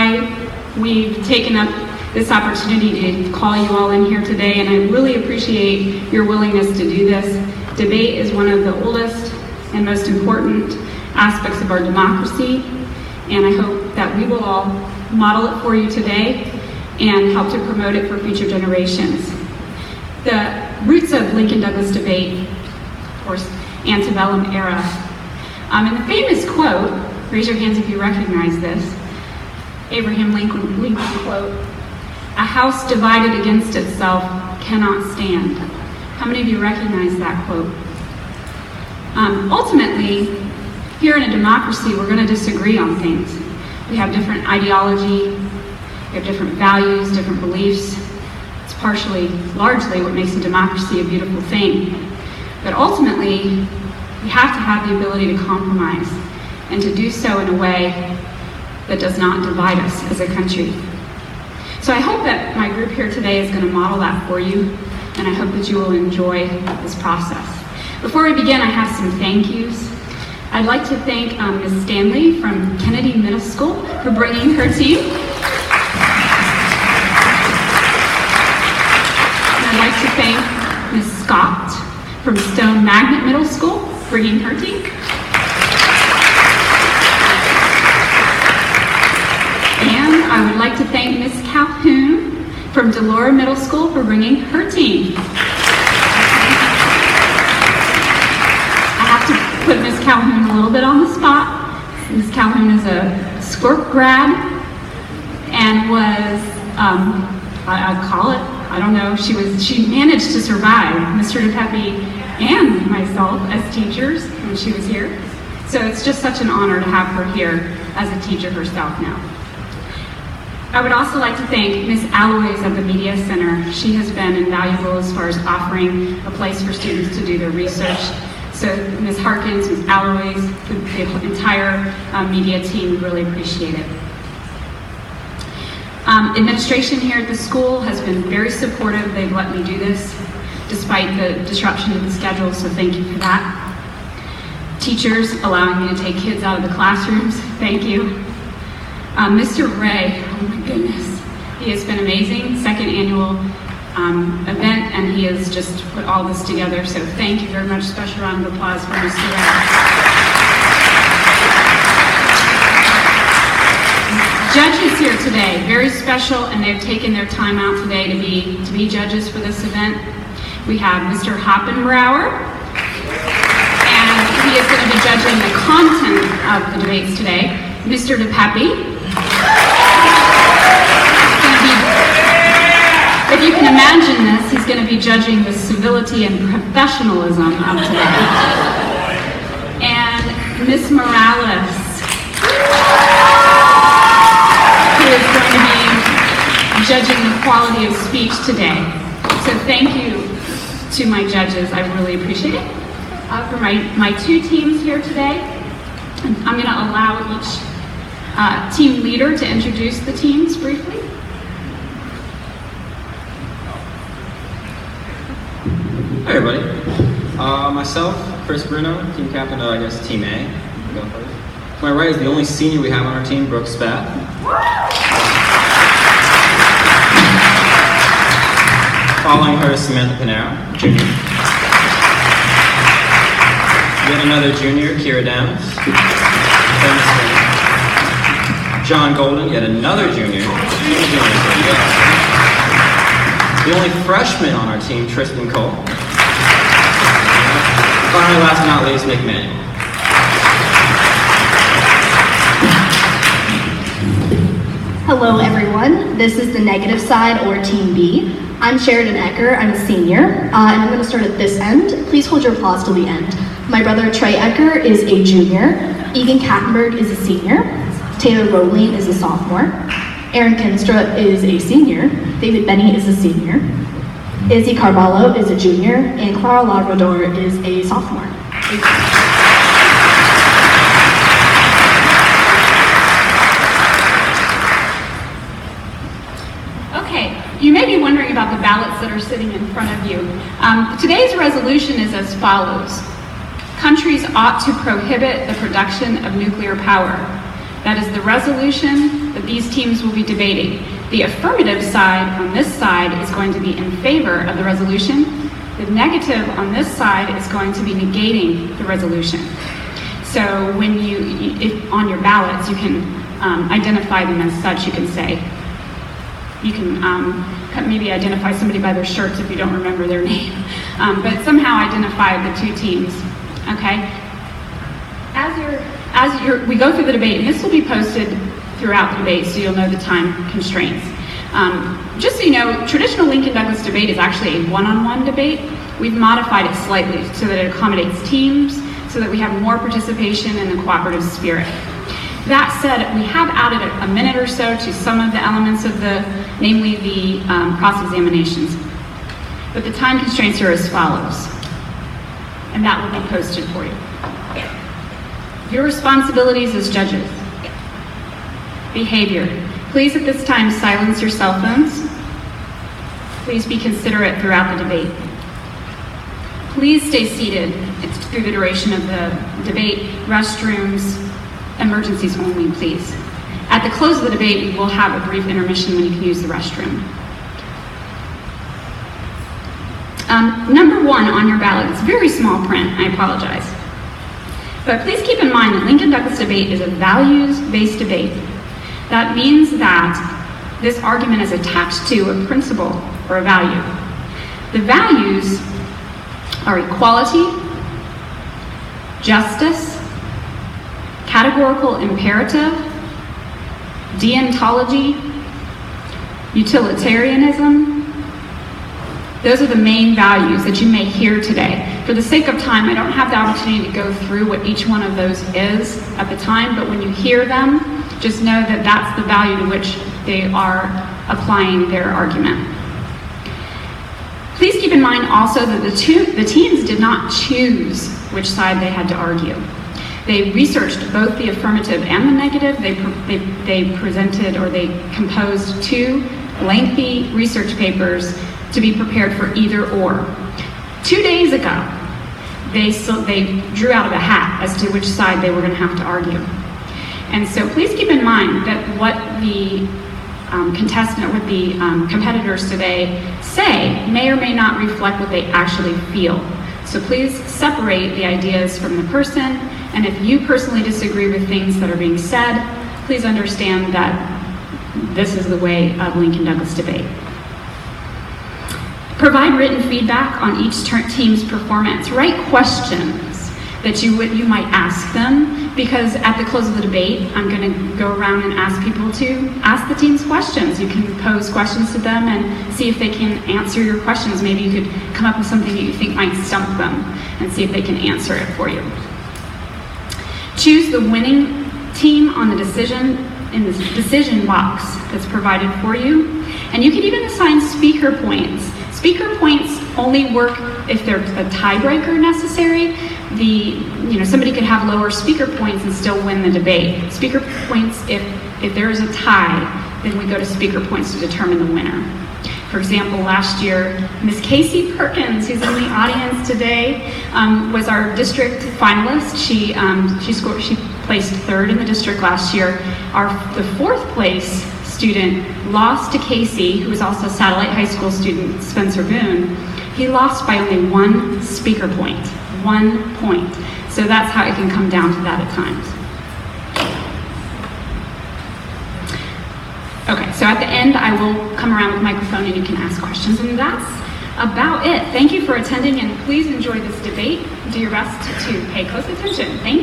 why we've taken up this opportunity to call you all in here today, and I really appreciate your willingness to do this. Debate is one of the oldest and most important aspects of our democracy, and I hope that we will all model it for you today and help to promote it for future generations. The roots of Lincoln-Douglas debate, of course, antebellum era. In the famous quote, raise your hands if you recognize this, Abraham Lincoln quote, "A house divided against itself cannot stand." How many of you recognize that quote? Ultimately, here in a democracy, we're going to disagree on things. We have different ideology, we have different values, different beliefs. It's largely what makes a democracy a beautiful thing. But ultimately, we have to have the ability to compromise and to do so in a way that does not divide us as a country. So I hope that my group here today is going to model that for you, and I hope that you will enjoy this process. Before we begin, I have some thank yous. I'd like to thank Ms. Stanley from Kennedy Middle School for bringing her team. And I'd like to thank Ms. Scott from Stone Magnet Middle School for bringing her team. And I would like to thank Ms. Calhoun from Delora Middle School for bringing her team. I have to put Ms. Calhoun a little bit on the spot. Ms. Calhoun is a SCORP grad and was, I'd call it, I don't know, she managed to survive Mr. DePepe and myself as teachers when she was here. So it's just such an honor to have her here as a teacher herself now. I would also like to thank Ms. Alloys of the Media Center. She has been invaluable as far as offering a place for students to do their research. So Ms. Harkins, Ms. Alloys, the entire media team, we really appreciate it. Administration here at the school has been very supportive. They've let me do this despite the disruption of the schedule, so thank you for that. Teachers allowing me to take kids out of the classrooms, thank you. Mr. Ray, oh my goodness, he has been amazing. Second annual event, and he has just put all this together, so thank you very much. Special round of applause for Mr. Ray. Judges here today, very special, and they've taken their time out today to be judges for this event. We have Mr. Hoppenbrower, and he is going to be judging the content of the debates today. Mr. DePepe. If you can imagine this, he's going to be judging the civility and professionalism of today. And Ms. Morales, who is going to be judging the quality of speech today. So thank you to my judges, I really appreciate it. For my two teams here today, I'm going to allow each team leader to introduce the teams briefly. Hi everybody. Myself, Chris Bruno, team captain of, Team A. Go first. To my right is the only senior we have on our team, Brooke Spath. Following her is Samantha Panero, junior. Yet another junior, Kira Downs. John Golden, yet another junior. The only freshman on our team, Tristan Cole. Finally, last but not least, Nick Manning. Hello everyone, this is the negative side, or Team B. I'm Sheridan Ecker, I'm a senior, and I'm going to start at this end. Please hold your applause till the end. My brother Trey Ecker is a junior, Egan Kattenberg is a senior, Taylor Rowling is a sophomore, Aaron Kinstra is a senior, David Benny is a senior, Izzy Carvalho is a junior, and Clara Labrador is a sophomore. Okay, you may be wondering about the ballots that are sitting in front of you. Today's resolution is as follows. Countries ought to prohibit the production of nuclear power. That is the resolution that these teams will be debating. The affirmative side on this side is going to be in favor of the resolution. The negative on this side is going to be negating the resolution. So when if on your ballots, you can identify them as such. You can say, you can maybe identify somebody by their shirts if you don't remember their name, but somehow identify the two teams, okay? We go through the debate, and this will be posted throughout the debate, so you'll know the time constraints. Just so you know, traditional Lincoln Douglas debate is actually a one-on-one debate. We've modified it slightly so that it accommodates teams, so that we have more participation and a cooperative spirit. That said, we have added a minute or so to some of the elements of namely the cross-examinations. But the time constraints are as follows, and that will be posted for you. Your responsibilities as judges. Behavior. Please at this time silence your cell phones. Please be considerate throughout the debate. Please stay seated through the duration of the debate. Restrooms, emergencies only, please. At the close of the debate, we will have a brief intermission when you can use the restroom. Number 1 on your ballot, it's very small print, I apologize. But please keep in mind that Lincoln Douglas debate is a values-based debate. That means that this argument is attached to a principle or a value. The values are equality, justice, categorical imperative, deontology, utilitarianism. Those are the main values that you may hear today. For the sake of time, I don't have the opportunity to go through what each one of those is at the time, but when you hear them, just know that that's the value to which they are applying their argument. Please keep in mind also that the teams did not choose which side they had to argue. They researched both the affirmative and the negative. They presented, or they composed 2 lengthy research papers to be prepared for either or. 2 days ago, they drew out of a hat as to which side they were going to have to argue. And so please keep in mind that what the competitors today say may or may not reflect what they actually feel. So please separate the ideas from the person, and if you personally disagree with things that are being said, please understand that this is the way of Lincoln Douglas debate. Provide written feedback on each team's performance. Write questions that you might ask them, because at the close of the debate, I'm going to go around and ask people to ask the teams questions. You can pose questions to them and see if they can answer your questions. Maybe you could come up with something that you think might stump them and see if they can answer it for you. Choose the winning team on the decision in the decision box that's provided for you. And you can even assign speaker points. Speaker points only work if there's a tiebreaker necessary. Somebody could have lower speaker points and still win the debate. Speaker points, if there is a tie, then we go to speaker points to determine the winner. For example, last year, Miss Casey Perkins, who's in the audience today, was our district finalist. She placed 3rd in the district last year. The 4th place student lost to Casey, who was also a Satellite High School student, Spencer Boone. He lost by only 1 speaker point. 1 point. So that's how it can come down to that at times. Okay, so at the end, I will come around with a microphone and you can ask questions, and that's about it. Thank you for attending, and please enjoy this debate. Do your best to pay close attention. Thank you.